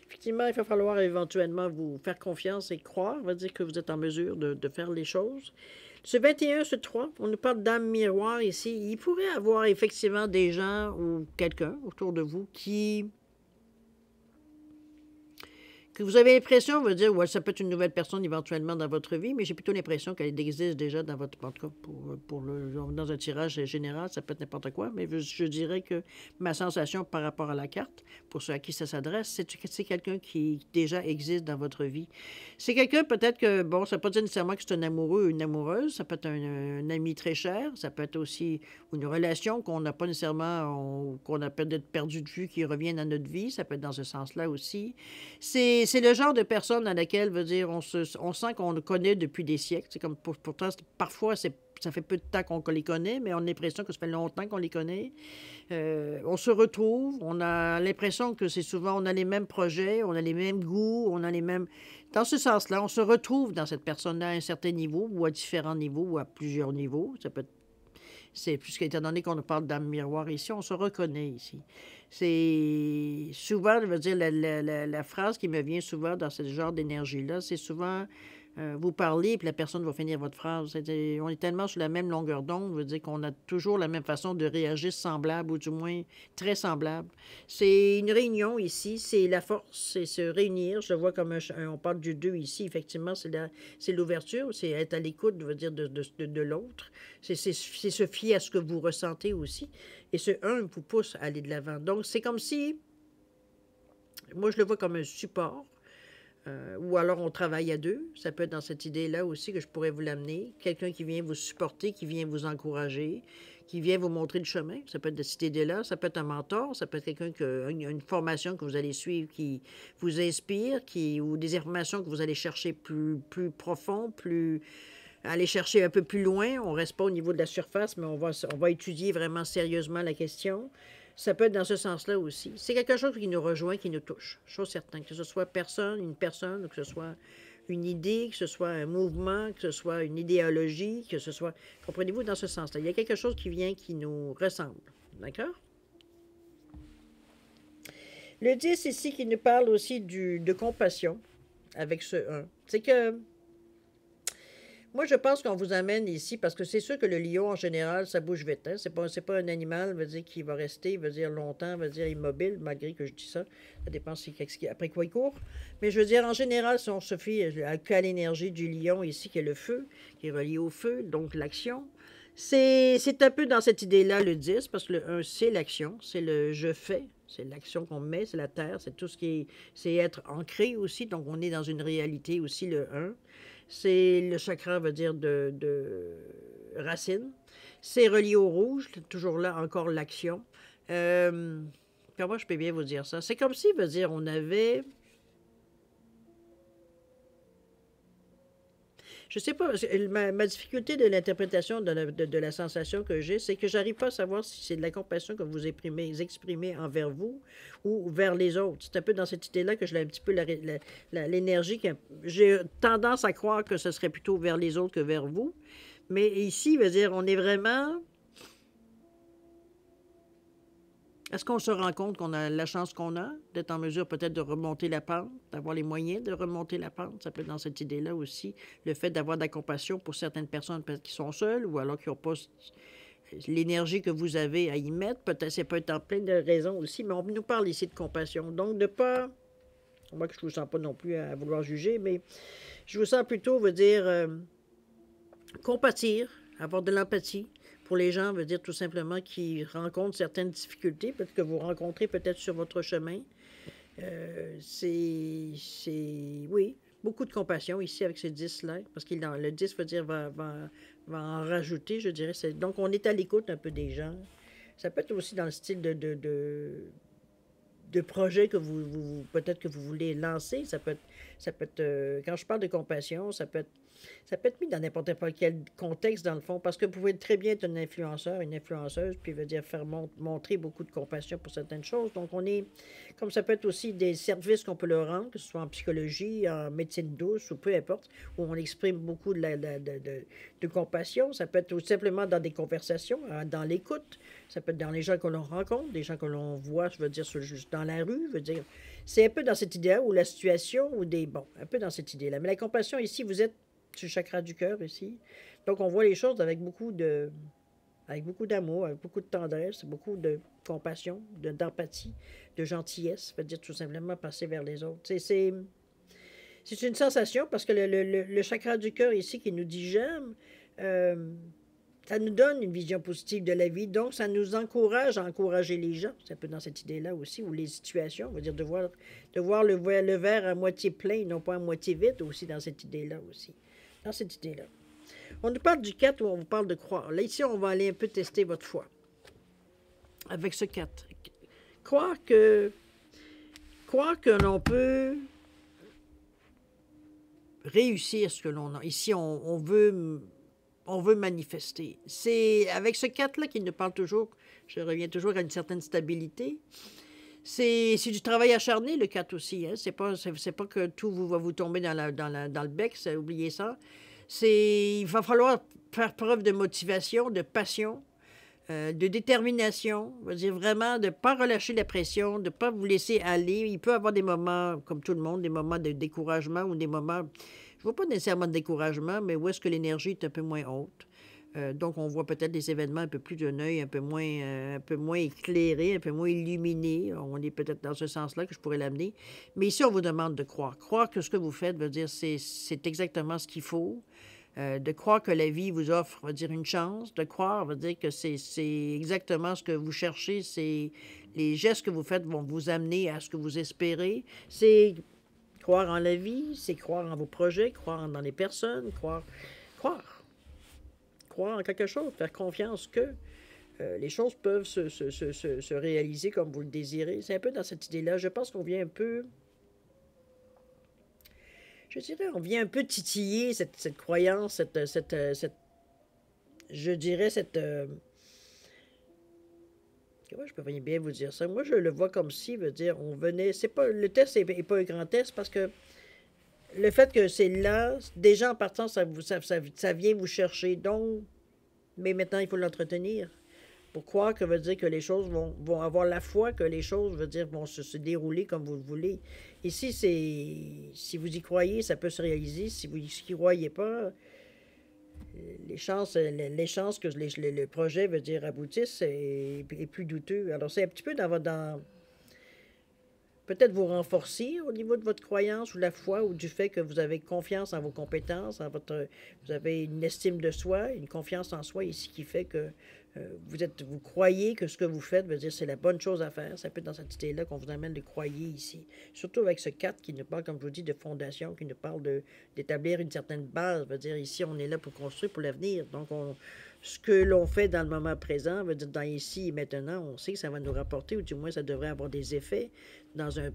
Effectivement, il va falloir éventuellement vous faire confiance et croire. On va dire que vous êtes en mesure de faire les choses. Ce 21, ce 3, on nous parle d'âme miroir ici. Il pourrait y avoir effectivement des gens ou quelqu'un autour de vous que vous avez l'impression, on va dire, ouais, ça peut être une nouvelle personne éventuellement dans votre vie, mais j'ai plutôt l'impression qu'elle existe déjà dans votre... En tout cas, dans un tirage général, ça peut être n'importe quoi, mais je dirais que ma sensation par rapport à la carte, pour ceux à qui ça s'adresse, c'est quelqu'un qui déjà existe dans votre vie. C'est quelqu'un peut-être que, bon, ça ne veut pas dire nécessairement que c'est un amoureux ou une amoureuse, ça peut être un ami très cher, ça peut être aussi une relation qu'on n'a pas nécessairement, qu'on a peut-être perdu de vue, qui revient dans notre vie, ça peut être dans ce sens-là aussi. C'est le genre de personne à laquelle, veut dire, on sent qu'on le connaît depuis des siècles. C'est comme pourtant, parfois, ça fait peu de temps qu'on les connaît, mais on a l'impression que ça fait longtemps qu'on les connaît. On se retrouve, on a l'impression que c'est souvent, on a les mêmes projets, on a les mêmes goûts, on a les mêmes... Dans ce sens-là, on se retrouve dans cette personne-là à un certain niveau, ou à différents niveaux, ou à plusieurs niveaux. Ça peut être... Puisqu'étant donné qu'on nous parle d'âme miroir ici, on se reconnaît ici. C'est souvent, je veux dire, la phrase qui me vient souvent dans ce genre d'énergie-là, c'est souvent vous parlez, puis la personne va finir votre phrase. On est tellement sur la même longueur d'onde, veut dire qu'on a toujours la même façon de réagir semblable, ou du moins très semblable. C'est une réunion ici, c'est la force, c'est se réunir. Je le vois comme on parle du 2 ici, effectivement, c'est l'ouverture, c'est être à l'écoute, veut dire, de l'autre. C'est se fier à ce que vous ressentez aussi. Et ce 1 vous pousse à aller de l'avant. Donc, c'est comme si, moi, je le vois comme un support. Ou alors on travaille à deux. Ça peut être dans cette idée-là aussi que je pourrais vous l'amener. Quelqu'un qui vient vous supporter, qui vient vous encourager, qui vient vous montrer le chemin. Ça peut être de cette idée-là. Ça peut être un mentor. Ça peut être quelqu'un qui a une formation que vous allez suivre qui vous inspire, ou des informations que vous allez chercher plus profond, aller chercher un peu plus loin. On ne reste pas au niveau de la surface, mais on va étudier vraiment sérieusement la question. Ça peut être dans ce sens-là aussi. C'est quelque chose qui nous rejoint, qui nous touche. Chose certaine, que ce soit une personne, que ce soit une idée, que ce soit un mouvement, que ce soit une idéologie, que ce soit... Comprenez-vous, dans ce sens-là. Il y a quelque chose qui vient qui nous ressemble. D'accord? Le 10 ici qui nous parle aussi de compassion avec ce 1. C'est que... Moi, je pense qu'on vous amène ici parce que c'est sûr que le lion, en général, ça bouge vite. Hein? C'est pas un animal, veut dire, qui va rester, veut dire, longtemps, veut dire, immobile, malgré que je dis ça. Ça dépend après quoi il court. Mais je veux dire, en général, si on se fie à l'énergie du lion ici, qui est le feu, qui est relié au feu, donc l'action, c'est un peu dans cette idée-là, le 10, parce que le 1, c'est l'action, c'est le je fais, c'est l'action qu'on met, c'est la terre, c'est tout ce qui est... C'est être ancré aussi, donc on est dans une réalité aussi, le 1. C'est le chakra, veut dire, de racine. C'est relié au rouge, toujours là, encore l'action. Comment je peux bien vous dire ça? C'est comme si, veut dire, on avait... Je sais pas, ma difficulté de l'interprétation de la sensation que j'ai, c'est que j'arrive pas à savoir si c'est de la compassion que vous exprimez envers vous ou vers les autres. C'est un peu dans cette idée-là que j'ai un petit peu l'énergie. J'ai tendance à croire que ce serait plutôt vers les autres que vers vous. Mais ici, veut dire, on est vraiment... Est-ce qu'on se rend compte qu'on a la chance qu'on a d'être en mesure peut-être de remonter la pente, d'avoir les moyens de remonter la pente? Ça peut être dans cette idée-là aussi. Le fait d'avoir de la compassion pour certaines personnes peut-être qui sont seules ou alors qui n'ont pas l'énergie que vous avez à y mettre. Peut-être ça peut être en plein de raisons aussi, mais on nous parle ici de compassion. Donc, de pas... Moi, que je ne vous sens pas non plus à vouloir juger, mais je vous sens plutôt, veut dire, compatir, avoir de l'empathie pour les gens, veut dire tout simplement qui rencontrent certaines difficultés, peut-être que vous rencontrez peut-être sur votre chemin. Oui, beaucoup de compassion ici avec ces 10-là, parce que le 10 veut dire va en rajouter, je dirais. Donc, on est à l'écoute un peu des gens. Ça peut être aussi dans le style de projet que peut-être que vous voulez lancer. Ça peut être Ça peut être, quand je parle de compassion, ça peut être mis dans n'importe quel contexte, dans le fond, parce que vous pouvez très bien être un influenceur, une influenceuse, puis veut dire faire montrer beaucoup de compassion pour certaines choses. Donc, on est, comme ça peut être aussi des services qu'on peut leur rendre, que ce soit en psychologie, en médecine douce ou peu importe, où on exprime beaucoup de compassion. Ça peut être tout simplement dans des conversations, dans l'écoute. Ça peut être dans les gens que l'on rencontre, des gens que l'on voit, je veux dire, juste dans la rue, je veux dire. C'est un peu dans cette idée-là, ou la situation, ou des... Bon, un peu dans cette idée-là. Mais la compassion, ici, vous êtes sur le chakra du cœur, ici. Donc, on voit les choses avec beaucoup d'amour, avec beaucoup de tendresse, beaucoup de compassion, d'empathie, de gentillesse. Ça veut dire tout simplement passer vers les autres. C'est une sensation parce que le chakra du cœur ici qui nous dit j'aime, euh, ça nous donne une vision positive de la vie, donc ça nous encourage à encourager les gens. C'est un peu dans cette idée-là aussi, ou les situations, on va dire de voir le verre à moitié plein, non pas à moitié vide, aussi dans cette idée-là aussi. Dans cette idée-là. On nous parle du 4 où on vous parle de croire. Là, ici, on va aller un peu tester votre foi avec ce 4. Croire que, croire que l'on peut réussir ce que l'on a. Ici, on veut manifester. C'est avec ce 4-là qu'il nous parle toujours, je reviens toujours à une certaine stabilité. C'est du travail acharné, le 4 aussi. Hein? C'est pas que tout va vous tomber dans le bec, oubliez ça. Il va falloir faire preuve de motivation, de passion, de détermination. Je veux dire vraiment de ne pas relâcher la pression, de ne pas vous laisser aller. Il peut y avoir des moments, comme tout le monde, des moments de découragement ou des moments, je ne vois pas nécessairement de découragement, mais où est-ce que l'énergie est un peu moins haute. Donc, on voit peut-être des événements un peu plus d'un œil, un peu moins éclairé, un peu moins illuminé. On est peut-être dans ce sens-là que je pourrais l'amener. Mais ici, on vous demande de croire. Croire que ce que vous faites veut dire c'est exactement ce qu'il faut. De croire que la vie vous offre, veut dire une chance. De croire veut dire que c'est exactement ce que vous cherchez. C'est les gestes que vous faites vont vous amener à ce que vous espérez. C'est croire en la vie, c'est croire en vos projets, croire dans les personnes, croire en quelque chose, faire confiance que les choses peuvent se réaliser comme vous le désirez. C'est un peu dans cette idée-là. Je pense qu'on vient un peu, je dirais, on vient un peu titiller cette croyance, je dirais, comment je peux bien vous dire ça? Moi, je le vois comme si, veut dire, on venait, c'est pas, le test n'est pas un grand test parce que le fait que c'est là, déjà en partant, ça vient vous chercher. Donc, mais maintenant, il faut l'entretenir. Pour croire que veut dire que les choses vont avoir la foi, que les choses veut dire vont se dérouler comme vous le voulez. Ici, si vous y croyez, ça peut se réaliser. Si vous n'y croyez pas, les chances que le projet veut dire aboutisse est plus douteux. Alors, c'est un petit peu dans peut-être vous renforcer au niveau de votre croyance ou la foi ou du fait que vous avez confiance en vos compétences, vous avez une estime de soi, une confiance en soi ici qui fait que vous croyez que ce que vous faites veut dire c'est la bonne chose à faire. Ça peut être dans cette idée-là qu'on vous amène de croyer ici. Surtout avec ce 4 qui nous parle, comme je vous dis, de fondation, qui nous parle d'établir une certaine base. Veut dire ici, on est là pour construire pour l'avenir. Donc, ce que l'on fait dans le moment présent, veut dire dans ici et maintenant, on sait que ça va nous rapporter, ou du moins ça devrait avoir des effets dans un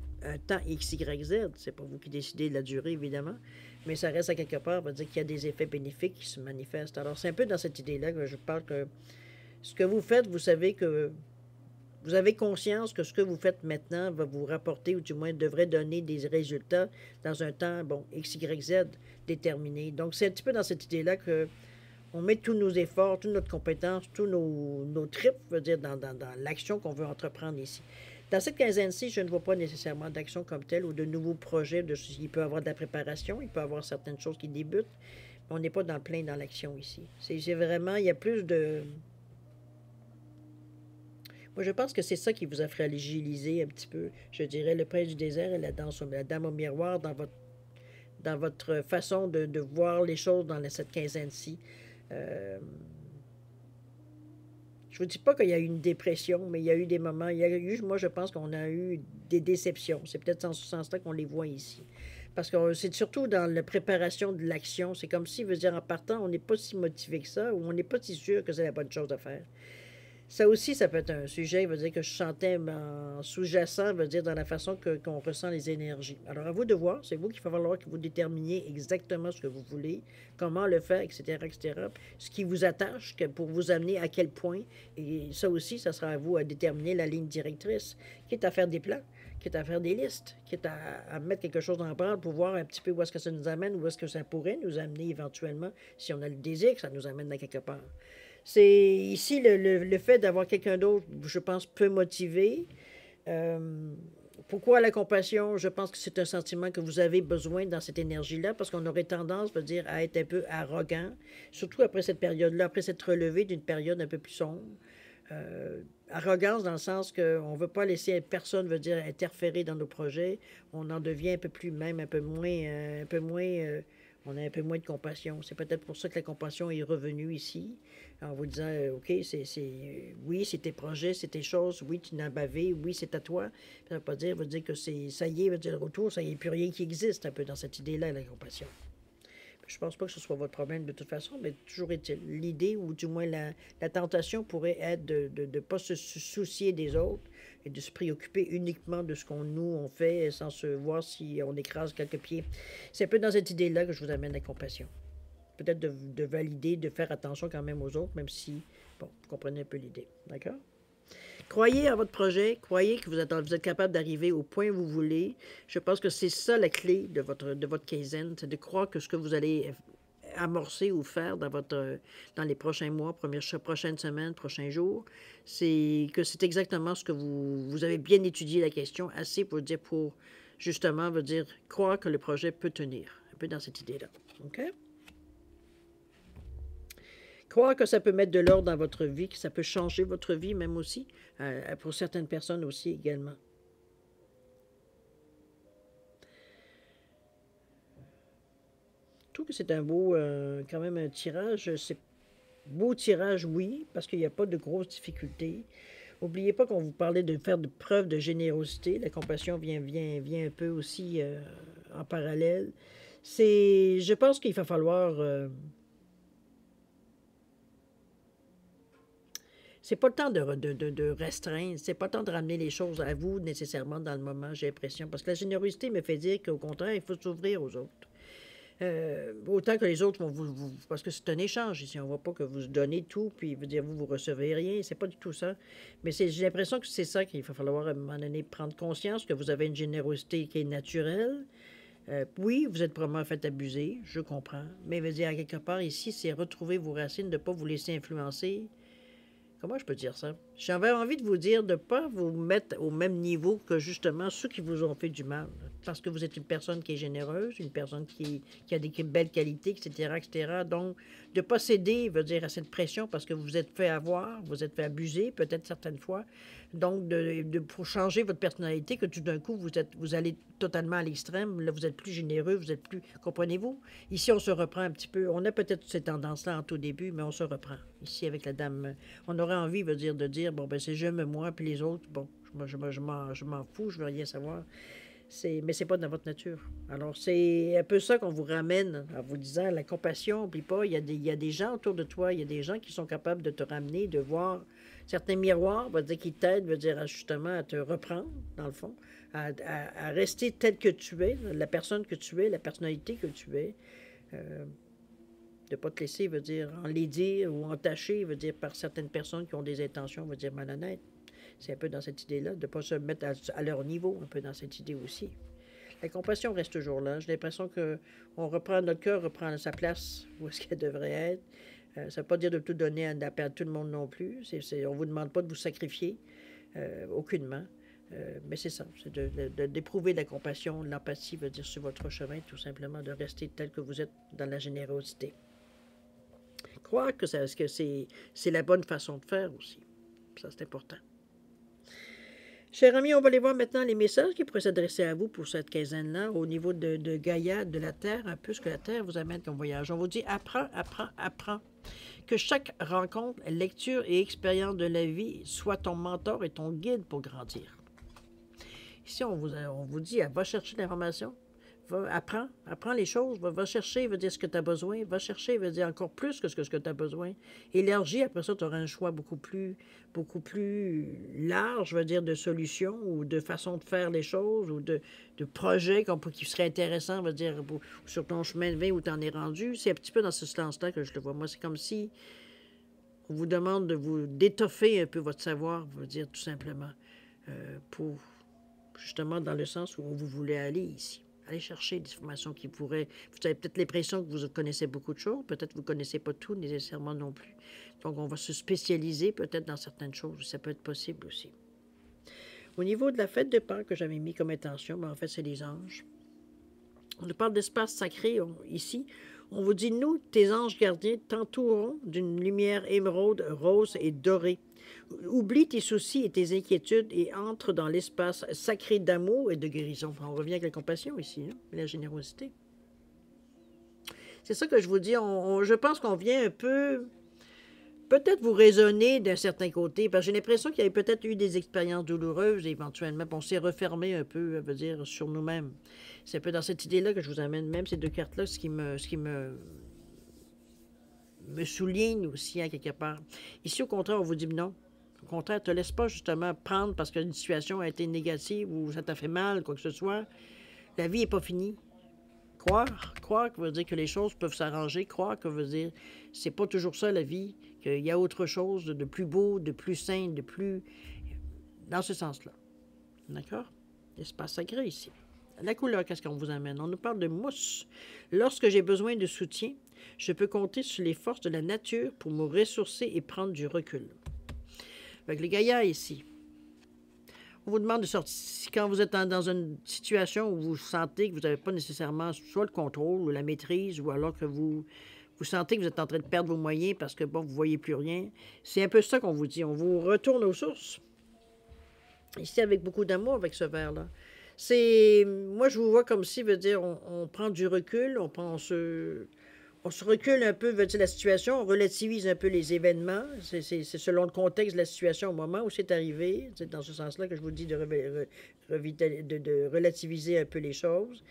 temps X, Y, Z. C'est pas vous qui décidez de la durée, évidemment, mais ça reste à quelque part, veut dire qu'il y a des effets bénéfiques qui se manifestent. Alors, c'est un peu dans cette idée-là que je parle que ce que vous faites, vous savez que vous avez conscience que ce que vous faites maintenant va vous rapporter, ou du moins devrait donner des résultats dans un temps, bon, X, Y, Z déterminé. Donc, c'est un petit peu dans cette idée-là que on met tous nos efforts, toute notre compétence, tous nos tripes, veut dire, dans l'action qu'on veut entreprendre ici. Dans cette quinzaine-ci, je ne vois pas nécessairement d'action comme telle ou de nouveaux projets. Il peut y avoir de la préparation, il peut y avoir certaines choses qui débutent, mais on n'est pas dans le plein dans l'action ici. C'est vraiment, il y a plus de... Moi, je pense que c'est ça qui vous a fragilisé un petit peu. Je dirais le prince du désert et la dame au miroir dans votre façon de voir les choses dans cette quinzaine-ci. Euh, je vous dis pas qu'il y a eu une dépression, mais il y a eu des moments, il y a eu, moi je pense qu'on a eu des déceptions. C'est peut-être dans ce sens-là qu'on les voit ici. Parce que c'est surtout dans la préparation de l'action. C'est comme si, veut dire, en partant, on n'est pas si motivé que ça, ou on n'est pas si sûr que c'est la bonne chose à faire. Ça aussi, ça peut être un sujet, veut dire que je sentais en sous-jacent, veut dire dans la façon qu'on ressent les énergies. Alors, à vous de voir, c'est vous qu'il va falloir que vous déterminiez exactement ce que vous voulez, comment le faire, etc., etc., ce qui vous attache, pour vous amener à quel point. Et ça aussi, ça sera à vous à déterminer la ligne directrice, qui est à faire des plans, qui est à faire des listes, qui est à mettre quelque chose en branle pour voir un petit peu où est-ce que ça nous amène, où est-ce que ça pourrait nous amener éventuellement, si on a le désir que ça nous amène à quelque part. C'est ici le fait d'avoir quelqu'un d'autre, je pense, peut motiver. Euh, Pourquoi la compassion? Je pense que c'est un sentiment que vous avez besoin dans cette énergie-là, parce qu'on aurait tendance, je veux dire, à être un peu arrogant, surtout après cette période-là, après s'être relevé d'une période un peu plus sombre. Arrogance dans le sens qu'on ne veut pas laisser personne, veut dire, interférer dans nos projets. On en devient un peu plus, même on a un peu moins de compassion. C'est peut-être pour ça que la compassion est revenue ici, en vous disant, OK, oui, c'est tes projets, c'est tes choses, oui, tu n'as bavé, oui, c'est à toi. Ça veut dire que ça y est, veut dire le retour, ça y est, plus rien qui existe un peu dans cette idée-là, la compassion. Je ne pense pas que ce soit votre problème de toute façon, mais toujours est-il. L'idée, ou du moins la tentation, pourrait être de ne pas se soucier des autres et de se préoccuper uniquement de ce qu'on nous on fait sans se voir si on écrase quelques pieds. C'est un peu dans cette idée-là que je vous amène la compassion. Peut-être de valider, de faire attention quand même aux autres, même si, bon, vous comprenez un peu l'idée. D'accord? Croyez à votre projet, croyez que vous êtes capable d'arriver au point où vous voulez. Je pense que c'est ça la clé de votre Kaizen, c'est de croire que ce que vous allez amorcer ou faire dans les prochains mois, prochaines semaines, prochains jours, c'est que c'est exactement ce que vous avez bien étudié la question, assez pour dire, pour justement, veut dire, croire que le projet peut tenir, un peu dans cette idée-là. OK? Croire que ça peut mettre de l'ordre dans votre vie, que ça peut changer votre vie même aussi, pour certaines personnes aussi également. Je trouve que c'est un beau, quand même un tirage. C'est beau tirage, oui, parce qu'il n'y a pas de grosses difficultés. N'oubliez pas qu'on vous parlait de faire de preuves de générosité. La compassion vient un peu aussi en parallèle. Je pense qu'il va falloir... c'est pas le temps de restreindre, c'est pas le temps de ramener les choses à vous nécessairement dans le moment, j'ai l'impression. Parce que la générosité me fait dire qu'au contraire, il faut s'ouvrir aux autres. Autant que les autres vont parce que c'est un échange ici, on ne voit pas que vous donnez tout, puis veut dire vous recevez rien, c'est pas du tout ça. Mais j'ai l'impression que c'est ça qu'il va falloir à un moment donné prendre conscience, que vous avez une générosité qui est naturelle. Oui, vous êtes probablement fait abuser, je comprends, mais veut dire à quelque part ici, c'est retrouver vos racines, de ne pas vous laisser influencer. Comment je peux dire ça? J'avais envie de vous dire de ne pas vous mettre au même niveau que justement ceux qui vous ont fait du mal. Parce que vous êtes une personne qui est généreuse, une personne qui a des belles qualités, etc., etc. Donc, de ne pas céder, veut dire, à cette pression parce que vous vous êtes fait avoir, vous vous êtes fait abuser, peut-être certaines fois. Donc, pour changer votre personnalité, que tout d'un coup, vous allez totalement à l'extrême. Là, vous êtes plus généreux, vous êtes plus... Comprenez-vous? Ici, on se reprend un petit peu. On a peut-être cette tendance-là en tout début, mais on se reprend. Ici, avec la dame, on aurait envie, veut dire, de dire, bon, ben c'est je, moi, puis les autres, bon, je m'en fous, je veux rien savoir. Mais c'est pas dans votre nature. Alors, c'est un peu ça qu'on vous ramène en vous disant la compassion, n'oublie pas, il y a des gens autour de toi, il y a des gens qui sont capables de te ramener, de voir certains miroirs, va dire, qui t'aident, veut dire justement à te reprendre, dans le fond, à rester tel que tu es, la personne que tu es, la personnalité que tu es. De ne pas te laisser, veut dire, enlaidir ou entacher, veut dire, par certaines personnes qui ont des intentions, veut dire, malhonnêtes. C'est un peu dans cette idée-là, de ne pas se mettre à leur niveau, un peu dans cette idée aussi. La compassion reste toujours là. J'ai l'impression qu'on reprend, notre cœur reprend sa place où est-ce qu'elle devrait être. Ça ne veut pas dire de tout donner à tout le monde non plus. On ne vous demande pas de vous sacrifier, aucunement. Mais c'est ça, c'est d'éprouver la compassion, l'empathie, veut dire sur votre chemin, tout simplement, de rester tel que vous êtes dans la générosité. Croire que c'est la bonne façon de faire aussi. Ça, c'est important. Chers amis, on va aller voir maintenant les messages qui pourraient s'adresser à vous pour cette quinzaine-là, au niveau de Gaïa, de la Terre, un peu ce que la Terre vous amène comme voyage. On vous dit, apprends, apprends, apprends. Que chaque rencontre, lecture et expérience de la vie soit ton mentor et ton guide pour grandir. Ici, on vous dit, va chercher l'information, Apprends les choses, va chercher, veut dire ce que tu as besoin, va chercher, veut dire encore plus que ce que tu as besoin. Élargis, après ça, tu auras un choix beaucoup plus large, veut dire, de solutions ou de façons de faire les choses ou de projets qui seraient intéressants, veut dire, sur ton chemin de vie où tu en es rendu. C'est un petit peu dans ce sens-là que je le vois. Moi, c'est comme si on vous demande de vous d'étoffer un peu votre savoir, veut dire, tout simplement, pour justement dans le sens où vous voulez aller ici. Allez chercher des informations qui pourraient... Vous avez peut-être l'impression que vous connaissez beaucoup de choses, peut-être que vous ne connaissez pas tout nécessairement non plus. Donc, on va se spécialiser peut-être dans certaines choses. Ça peut être possible aussi. Au niveau de la fête de Pâques que j'avais mis comme intention, en fait, c'est les anges. On nous parle d'espace sacré ici. On vous dit, nous, tes anges gardiens, t'entoureront d'une lumière émeraude, rose et dorée. Oublie tes soucis et tes inquiétudes et entre dans l'espace sacré d'amour et de guérison. Enfin, on revient avec la compassion ici, hein, et la générosité. C'est ça que je vous dis. Je pense qu'on vient un peu... Peut-être vous raisonner d'un certain côté, parce que j'ai l'impression qu'il y avait peut-être eu des expériences douloureuses éventuellement, puis on s'est refermé un peu, veut dire, sur nous-mêmes. C'est un peu dans cette idée-là que je vous amène même ces deux cartes-là, ce qui me souligne aussi, à quelque part. Ici, au contraire, on vous dit non. Au contraire, ne te laisse pas justement prendre parce qu'une situation a été négative ou ça t'a fait mal, quoi que ce soit. La vie n'est pas finie. Croire veut dire que les choses peuvent s'arranger. Croire que veut dire c'est pas toujours ça la vie, qu'il y a autre chose de plus beau, de plus sain, de plus... Dans ce sens-là. D'accord? L'espace sacré ici. La couleur, qu'est-ce qu'on vous amène? On nous parle de mousse. Lorsque j'ai besoin de soutien, je peux compter sur les forces de la nature pour me ressourcer et prendre du recul. Avec les gaillards ici, on vous demande de sortir. Quand vous êtes dans une situation où vous sentez que vous n'avez pas nécessairement soit le contrôle ou la maîtrise, ou alors que vous sentez que vous êtes en train de perdre vos moyens parce que, bon, vous ne voyez plus rien, c'est un peu ça qu'on vous dit. On vous retourne aux sources. Ici, avec beaucoup d'amour, avec ce verre-là. Moi, je vous vois comme si, veut dire, on prend du recul, on se recule un peu, veut dire, la situation, on relativise un peu les événements. C'est selon le contexte de la situation au moment où c'est arrivé. C'est dans ce sens-là que je vous dis de relativiser un peu les choses.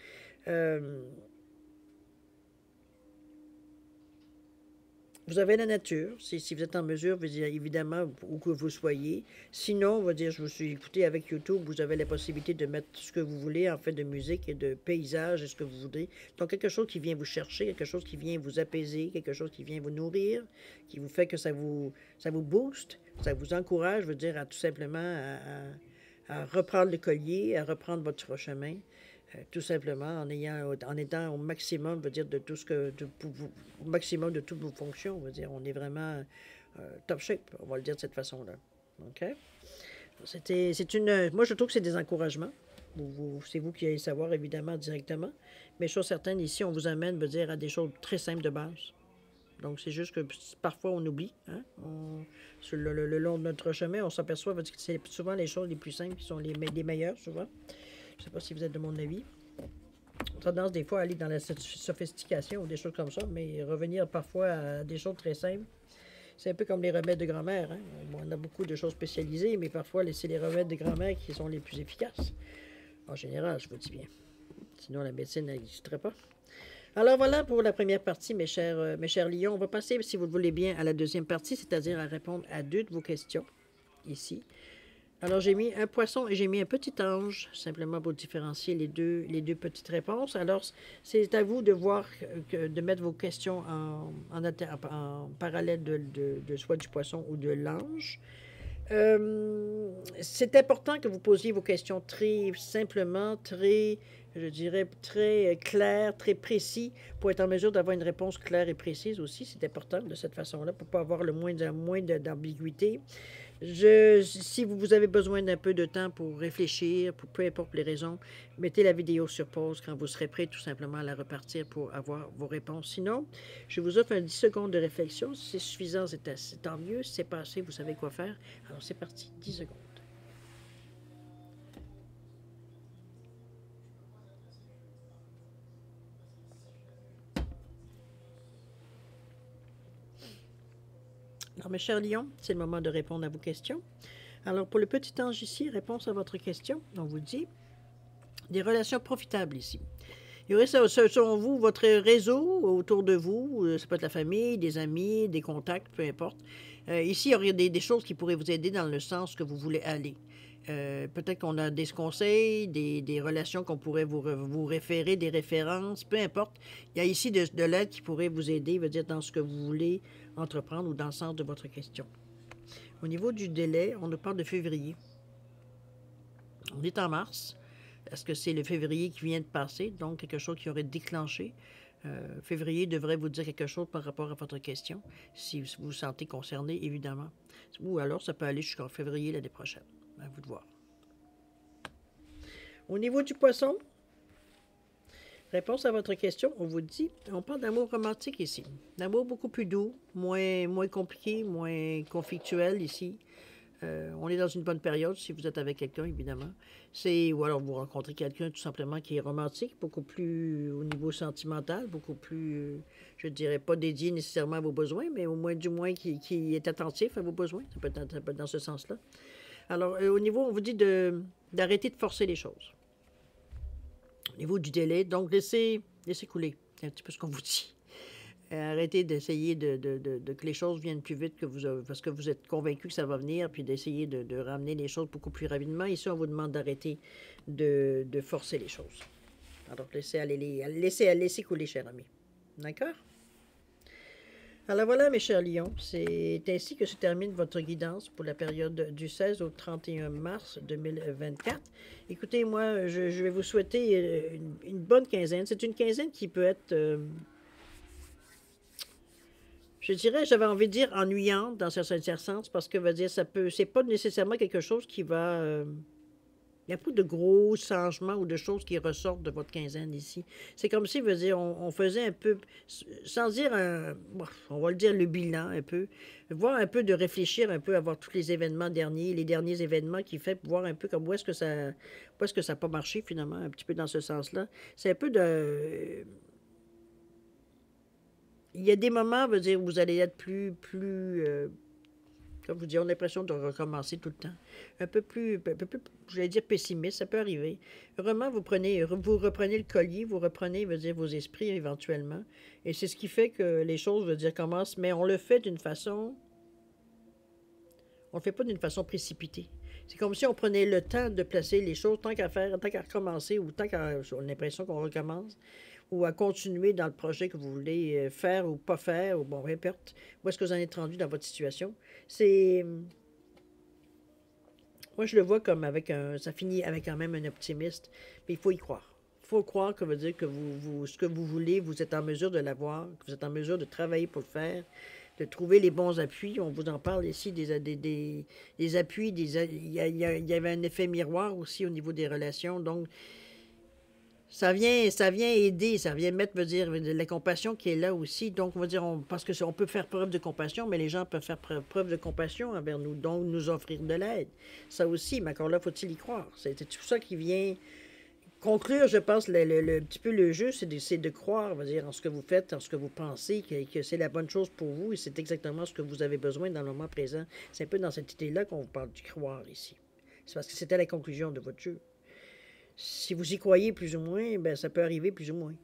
Vous avez la nature, si vous êtes en mesure, vous dire, évidemment, où que vous soyez. Sinon, on va dire, je vous suis écouté avec YouTube, vous avez la possibilité de mettre ce que vous voulez, en fait, de musique et de paysage, et ce que vous voulez. Donc, quelque chose qui vient vous chercher, quelque chose qui vient vous apaiser, quelque chose qui vient vous nourrir, qui vous fait que ça vous booste, ça vous encourage, je veux dire, à tout simplement à reprendre le collier, à reprendre votre chemin. Tout simplement en étant au maximum, veut dire, de tout ce que, au maximum de toutes vos fonctions, veut dire, on est vraiment top shape, on va le dire de cette façon-là. OK? Moi, je trouve que c'est des encouragements. C'est vous qui allez savoir, évidemment, directement. Mais chose certaine, ici, on vous amène, veut dire, à des choses très simples de base. Donc, c'est juste que parfois, on oublie. Hein? Sur le long de notre chemin, on s'aperçoit que c'est souvent les choses les plus simples qui sont les meilleures, souvent. Je ne sais pas si vous êtes de mon avis. On a tendance des fois à aller dans la sophistication ou des choses comme ça, mais revenir parfois à des choses très simples. C'est un peu comme les remèdes de grand-mère. Hein? Bon, on a beaucoup de choses spécialisées, mais parfois, c'est les remèdes de grand-mère qui sont les plus efficaces. En général, je vous dis bien. Sinon, la médecine n'existerait pas. Alors voilà pour la première partie, mes chers lions. On va passer, si vous le voulez bien, à la deuxième partie, c'est-à-dire à répondre à deux de vos questions, ici. Alors, j'ai mis un poisson et j'ai mis un petit ange, simplement pour différencier les deux petites réponses. Alors, c'est à vous de voir, de mettre vos questions en parallèle de soit du poisson ou de l'ange. C'est important que vous posiez vos questions très simplement, je dirais, très claires, très précis, pour être en mesure d'avoir une réponse claire et précise aussi. C'est important de cette façon-là, pour ne pas avoir le moins d'ambiguïté. Si vous avez besoin d'un peu de temps pour réfléchir, pour peu importe les raisons, mettez la vidéo sur pause quand vous serez prêt tout simplement à la repartir pour avoir vos réponses. Sinon, je vous offre un 10 secondes de réflexion. Si c'est suffisant, c'est tant mieux. Si c'est pas assez, vous savez quoi faire. Alors, c'est parti. 10 secondes. Alors, mes chers lions, c'est le moment de répondre à vos questions. Alors, pour le petit ange ici, réponse à votre question, on vous dit des relations profitables ici. Il y aurait, selon vous, votre réseau autour de vous, ça peut être la famille, des amis, des contacts, peu importe. Ici, il y aurait des choses qui pourraient vous aider dans le sens que vous voulez aller. Peut-être qu'on a des conseils, des relations qu'on pourrait vous référer, des références, peu importe. Il y a ici de l'aide qui pourrait vous aider, veut dire dans ce que vous voulez entreprendre ou dans le sens de votre question. Au niveau du délai, on nous parle de février. On est en mars. Est-ce que c'est le février qui vient de passer, donc quelque chose qui aurait déclenché? Février devrait vous dire quelque chose par rapport à votre question, si vous vous sentez concerné, évidemment. Ou alors, ça peut aller jusqu'en février l'année prochaine. À vous de voir. Au niveau du poisson, réponse à votre question, on vous dit, on parle d'amour romantique ici. D'amour beaucoup plus doux, moins compliqué, moins conflictuel ici. On est dans une bonne période si vous êtes avec quelqu'un, évidemment. Ou alors vous rencontrez quelqu'un tout simplement qui est romantique, beaucoup plus au niveau sentimental, beaucoup plus, je ne dirais pas dédié nécessairement à vos besoins, mais au moins du moins qui est attentif à vos besoins. Ça peut être dans ce sens-là. Alors, au niveau, on vous dit d'arrêter de forcer les choses. Au niveau du délai, donc laissez couler. C'est un petit peu ce qu'on vous dit. Arrêtez d'essayer que les choses viennent plus vite parce que vous êtes convaincu que ça va venir, puis d'essayer de ramener les choses beaucoup plus rapidement. Ici, on vous demande d'arrêter de forcer les choses. Alors, laissez couler, cher ami. D'accord? Alors voilà, mes chers lions, c'est ainsi que se termine votre guidance pour la période du 16 au 31 mars 2024. Écoutez, moi, je vais vous souhaiter une bonne quinzaine. C'est une quinzaine qui peut être, je dirais, j'avais envie de dire ennuyante dans certains sens, parce que, veut dire, c'est pas nécessairement quelque chose qui va... il n'y a pas de gros changements ou de choses qui ressortent de votre quinzaine ici. C'est comme si, veut dire, on faisait un peu, sans dire, on va le dire, le bilan un peu, voir un peu de réfléchir un peu à voir tous les événements derniers, les derniers événements qui fait, voir un peu comme où est-ce que ça n'a pas marché finalement, un petit peu dans ce sens-là. C'est un peu de... Il y a des moments, veut dire, où vous allez être plus comme vous dites, on a l'impression de recommencer tout le temps. Un peu plus, j'allais dire pessimiste, ça peut arriver. Vraiment, vous reprenez le collier, vous reprenez, veut dire, vos esprits éventuellement. Et c'est ce qui fait que les choses, veut dire, commencent, mais on le fait d'une façon... On ne le fait pas d'une façon précipitée. C'est comme si on prenait le temps de placer les choses tant qu'à faire, tant qu'à recommencer, ou tant qu'à... On a l'impression qu'on recommence, ou à continuer dans le projet que vous voulez faire ou pas faire, ou bon, peu importe, où est-ce que vous en êtes rendu dans votre situation. C'est... Moi, je le vois comme ça finit avec quand même un optimiste, mais il faut y croire. Il faut croire que veut dire que ce que vous voulez, vous êtes en mesure de l'avoir, que vous êtes en mesure de travailler pour le faire, de trouver les bons appuis. On vous en parle ici, des appuis, il y avait un effet miroir aussi au niveau des relations, donc ça vient aider, ça vient mettre, veut dire, de la compassion qui est là aussi. Donc, on va dire, parce que on peut faire preuve de compassion, mais les gens peuvent faire preuve de compassion envers nous, donc nous offrir de l'aide. Ça aussi, mais encore là, faut-il y croire. C'est tout ça qui vient conclure, je pense, un petit peu le jeu, c'est de croire, on va dire, en ce que vous faites, en ce que vous pensez, que c'est la bonne chose pour vous et c'est exactement ce que vous avez besoin dans le moment présent. C'est un peu dans cette idée-là qu'on vous parle du croire ici. C'est parce que c'était la conclusion de votre jeu. Si vous y croyez plus ou moins, ben ça peut arriver plus ou moins.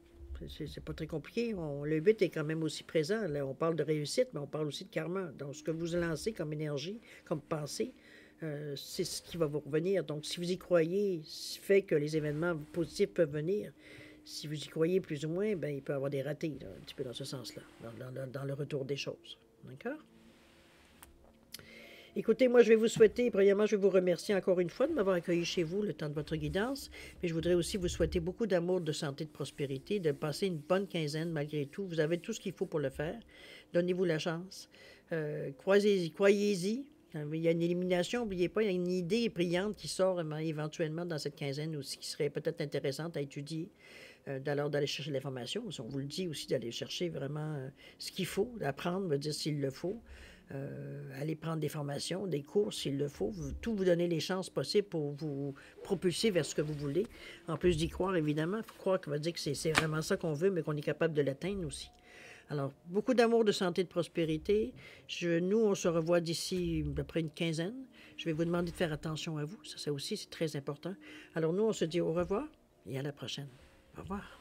C'est pas très compliqué. Le but est quand même aussi présent. Là, on parle de réussite, mais on parle aussi de karma. Donc, ce que vous lancez comme énergie, comme pensée, c'est ce qui va vous revenir. Donc, si vous y croyez, ce fait que les événements positifs peuvent venir. Si vous y croyez plus ou moins, ben il peut y avoir des ratés, là, un petit peu dans ce sens-là, dans le retour des choses. D'accord? Écoutez, moi, je vais vous souhaiter, premièrement, je vais vous remercier encore une fois de m'avoir accueilli chez vous le temps de votre guidance, mais je voudrais aussi vous souhaiter beaucoup d'amour, de santé, de prospérité, de passer une bonne quinzaine malgré tout. Vous avez tout ce qu'il faut pour le faire. Donnez-vous la chance. Croyez-y. Il y a une élimination, n'oubliez pas, il y a une idée brillante qui sort éventuellement dans cette quinzaine aussi, qui serait peut-être intéressante à étudier, d'aller chercher l'information. On vous le dit aussi d'aller chercher vraiment ce qu'il faut, d'apprendre, veut dire s'il le faut. Aller prendre des formations, des cours s'il le faut, tout vous donner les chances possibles pour vous propulser vers ce que vous voulez. En plus d'y croire, évidemment, il faut croire qu'on va dire que c'est vraiment ça qu'on veut, mais qu'on est capable de l'atteindre aussi. Alors, beaucoup d'amour, de santé, de prospérité. Nous, on se revoit d'ici à peu près une quinzaine. Je vais vous demander de faire attention à vous. Ça aussi, c'est très important. Alors, nous, on se dit au revoir et à la prochaine. Au revoir.